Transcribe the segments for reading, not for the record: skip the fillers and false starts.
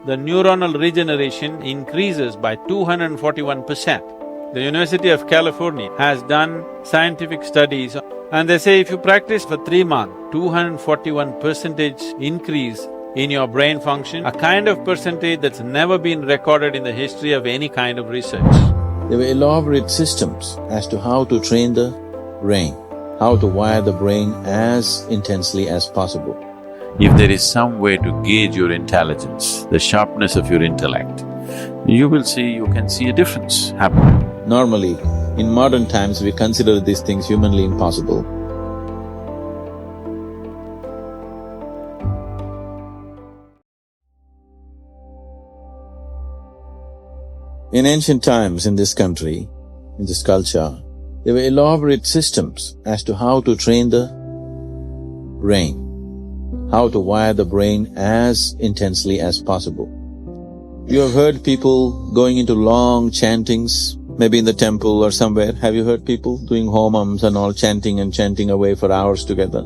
the neuronal regeneration increases by 241%. The University of California has done scientific studies and they say if you practice for 3 months, 241% increase in your brain function, a kind of percentage that's never been recorded in the history of any kind of research. There were elaborate systems as to how to train the brain, how to wire the brain as intensely as possible. If there is some way to gauge your intelligence, the sharpness of your intellect, you can see a difference happen. Normally, in modern times, we consider these things humanly impossible. In ancient times in this country, in this culture, there were elaborate systems as to how to train the brain, how to wire the brain as intensely as possible. You have heard people going into long chantings, maybe in the temple or somewhere. Have you heard people doing homams and all, chanting and chanting away for hours together?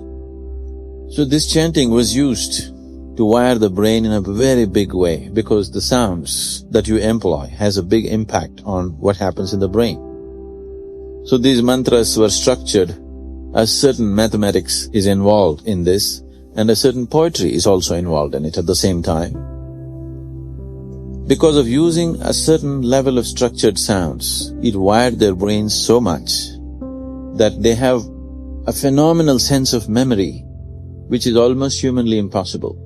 So this chanting was used to wire the brain in a very big way because the sounds that you employ has a big impact on what happens in the brain. So these mantras were structured, a certain mathematics is involved in this and a certain poetry is also involved in it at the same time. Because of using a certain level of structured sounds, it wired their brains so much that they have a phenomenal sense of memory which is almost humanly impossible.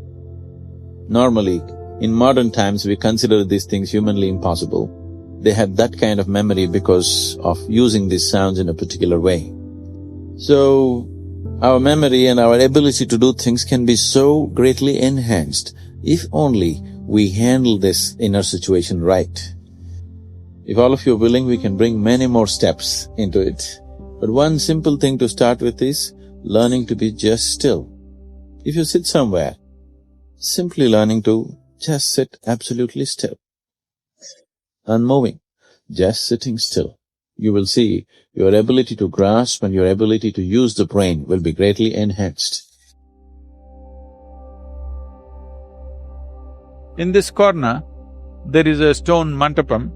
Normally, in modern times we consider these things humanly impossible. They had that kind of memory because of using these sounds in a particular way. So, our memory and our ability to do things can be so greatly enhanced if only we handle this inner situation right. If all of you are willing, we can bring many more steps into it. But one simple thing to start with is learning to be just still. If you sit somewhere, simply learning to just sit absolutely still, unmoving, just sitting still. You will see your ability to grasp and your ability to use the brain will be greatly enhanced. In this corner, there is a stone mantapam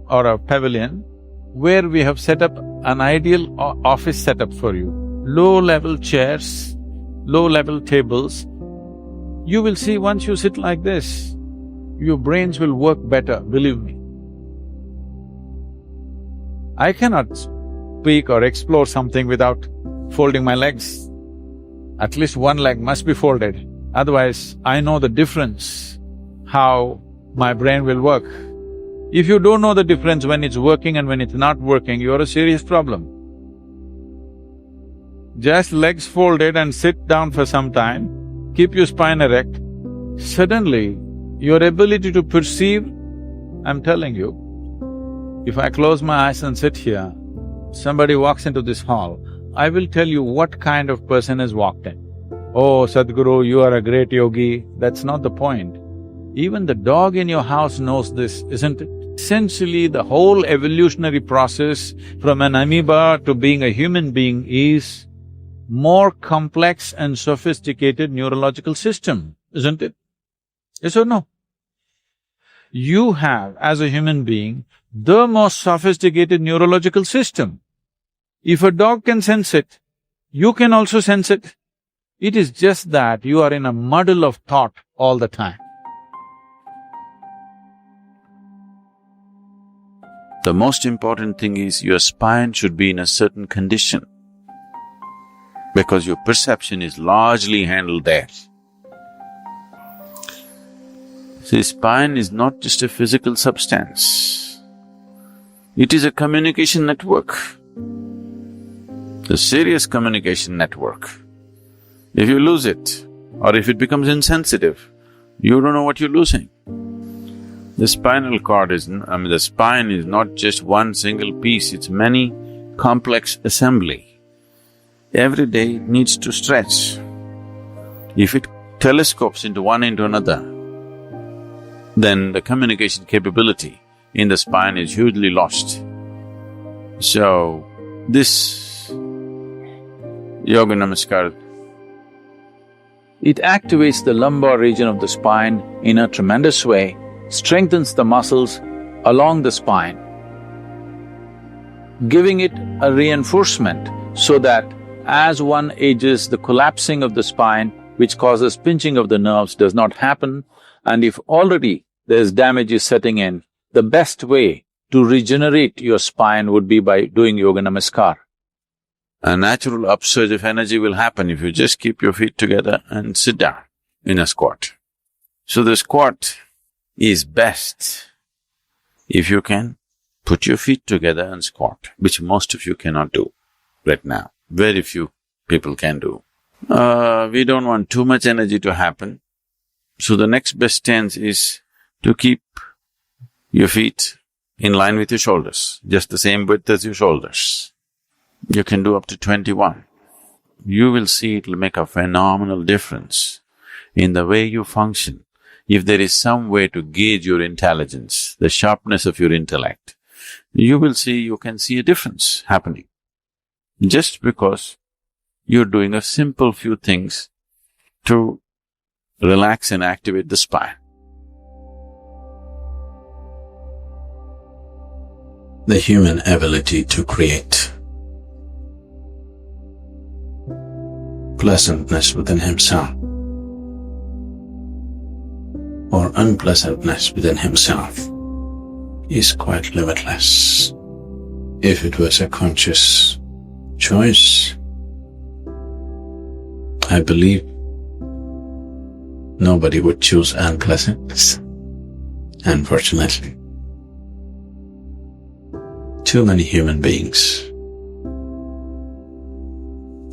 or a pavilion where we have set up an ideal office setup for you. Low-level chairs, low-level tables. You will see once you sit like this, your brains will work better, believe me. I cannot speak or explore something without folding my legs. At least one leg must be folded, otherwise I know the difference, how my brain will work. If you don't know the difference when it's working and when it's not working, you're a serious problem. Just legs folded and sit down for some time, keep your spine erect, suddenly your ability to perceive, I'm telling you, if I close my eyes and sit here, somebody walks into this hall, I will tell you what kind of person has walked in. Oh, Sadhguru, you are a great yogi. That's not the point. Even the dog in your house knows this, isn't it? Essentially, the whole evolutionary process from an amoeba to being a human being is more complex and sophisticated neurological system, isn't it? Yes or no? You have, as a human being, the most sophisticated neurological system. If a dog can sense it, you can also sense it. It is just that you are in a muddle of thought all the time. The most important thing is your spine should be in a certain condition because your perception is largely handled there. See, spine is not just a physical substance, it is a communication network, a serious communication network. If you lose it, or if it becomes insensitive, you don't know what you're losing. The spinal cord the spine is not just one single piece, it's many complex assembly. Every day it needs to stretch. If it telescopes into one into another, then the communication capability in the spine is hugely lost. So, this Yoga Namaskar, it activates the lumbar region of the spine in a tremendous way strengthens the muscles along the spine, giving it a reinforcement so that as one ages, the collapsing of the spine, which causes pinching of the nerves, does not happen. And if already there's damage is setting in, the best way to regenerate your spine would be by doing Yoga Namaskar. A natural upsurge of energy will happen if you just keep your feet together and sit down in a squat. So the squat is best if you can put your feet together and squat, which most of you cannot do right now. Very few people can do. We don't want too much energy to happen. So the next best stance is to keep your feet in line with your shoulders, just the same width as your shoulders. You can do up to 21. You will see it'll make a phenomenal difference in the way you function. If there is some way to gauge your intelligence, the sharpness of your intellect, you will see, you can see a difference happening. Just because you're doing a simple few things to relax and activate the spine. The human ability to create pleasantness within himself or unpleasantness within himself is quite limitless. If it was a conscious choice, I believe nobody would choose unpleasantness, unfortunately. Too many human beings,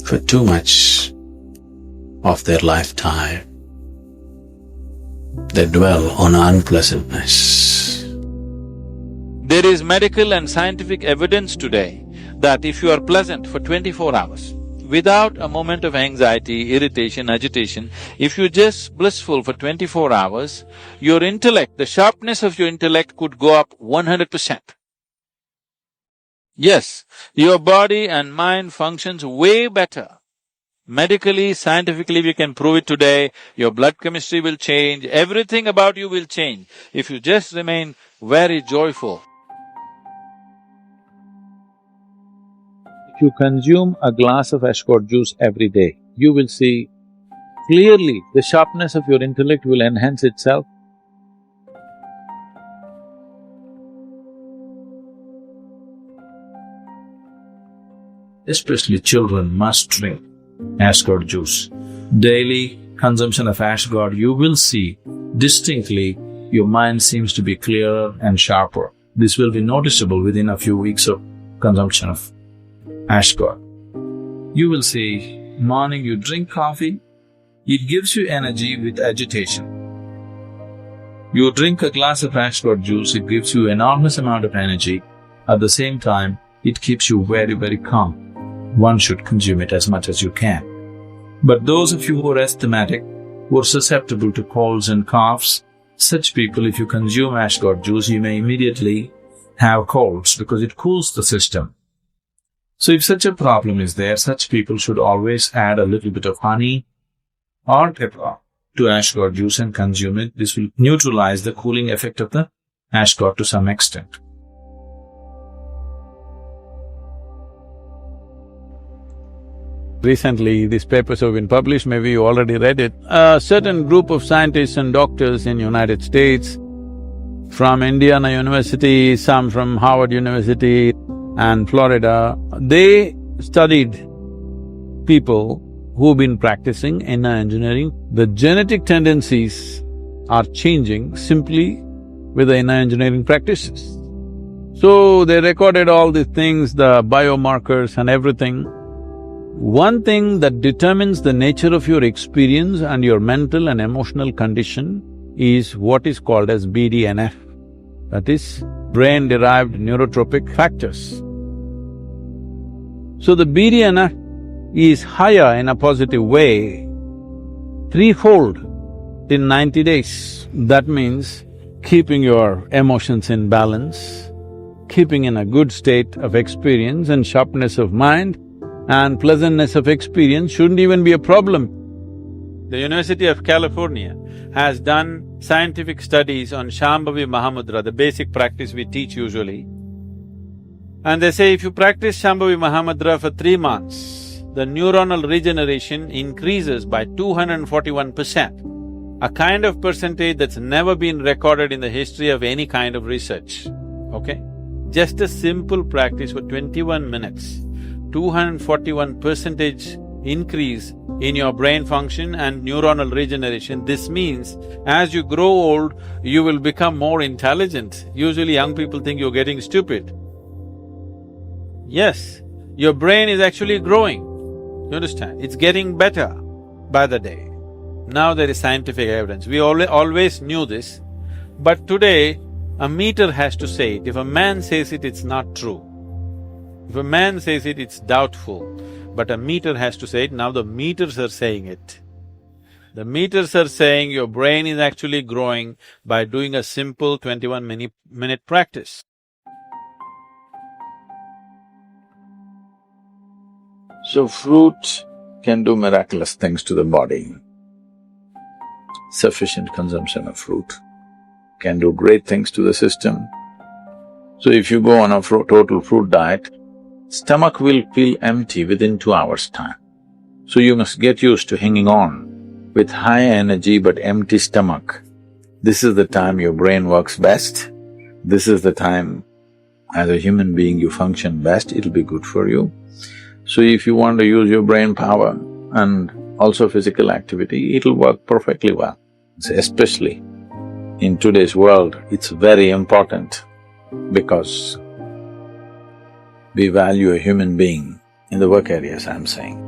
for too much of their lifetime, they dwell on unpleasantness. There is medical and scientific evidence today that if you are pleasant for 24 hours, without a moment of anxiety, irritation, agitation, if you're just blissful for 24 hours, your intellect, the sharpness of your intellect could go up 100%. Yes, your body and mind functions way better. Medically, scientifically, we can prove it today. Your blood chemistry will change, everything about you will change if you just remain very joyful. If you consume a glass of ashcot juice every day, you will see clearly the sharpness of your intellect will enhance itself. Especially children must drink ashcot juice. Daily consumption of ashcot, you will see distinctly your mind seems to be clearer and sharper. This will be noticeable within a few weeks of consumption of ashcot. You will see, morning you drink coffee, it gives you energy with agitation. You drink a glass of ashcot juice, it gives you enormous amount of energy. At the same time, it keeps you very, very calm. One should consume it as much as you can. But those of you who are asthmatic, who are susceptible to colds and coughs, such people, if you consume ashcot juice, you may immediately have colds because it cools the system. So if such a problem is there, such people should always add a little bit of honey or pepper to ashcot juice and consume it. This will neutralize the cooling effect of the ashcot to some extent. Recently, these papers have been published, maybe you already read it. A certain group of scientists and doctors in United States, from Indiana University, some from Harvard University and Florida, they studied people who've been practicing inner engineering. The genetic tendencies are changing simply with the inner engineering practices. So they recorded all these things, the biomarkers and everything. One thing that determines the nature of your experience and your mental and emotional condition is what is called as BDNF, that is, brain-derived neurotropic factors. So the BDNF is higher in a positive way, threefold in 90 days. That means keeping your emotions in balance, keeping in a good state of experience and sharpness of mind, and pleasantness of experience shouldn't even be a problem. The University of California has done scientific studies on Shambhavi Mahamudra, the basic practice we teach usually. And they say if you practice Shambhavi Mahamudra for 3 months, the neuronal regeneration increases by 241%, a kind of percentage that's never been recorded in the history of any kind of research, okay? Just a simple practice for 21 minutes, 241% increase in your brain function and neuronal regeneration. This means as you grow old, you will become more intelligent. Usually young people think you're getting stupid. Yes, your brain is actually growing, you understand? It's getting better by the day. Now there is scientific evidence. We always knew this, but today a meter has to say it. If a man says it, it's not true. If a man says it, it's doubtful. But a meter has to say it. Now the meters are saying it. The meters are saying your brain is actually growing by doing a simple 21-minute practice. So fruit can do miraculous things to the body. Sufficient consumption of fruit can do great things to the system. So if you go on a total fruit diet, stomach will feel empty within 2 hours' time. So you must get used to hanging on with high energy but empty stomach. This is the time your brain works best. This is the time as a human being you function best, it'll be good for you. So if you want to use your brain power and also physical activity, it'll work perfectly well. Especially in today's world, it's very important because we value a human being in the work areas, I'm saying.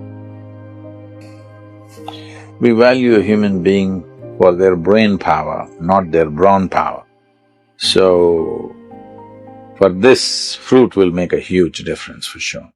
We value a human being for their brain power, not their brawn power. So, for this, fruit will make a huge difference for sure.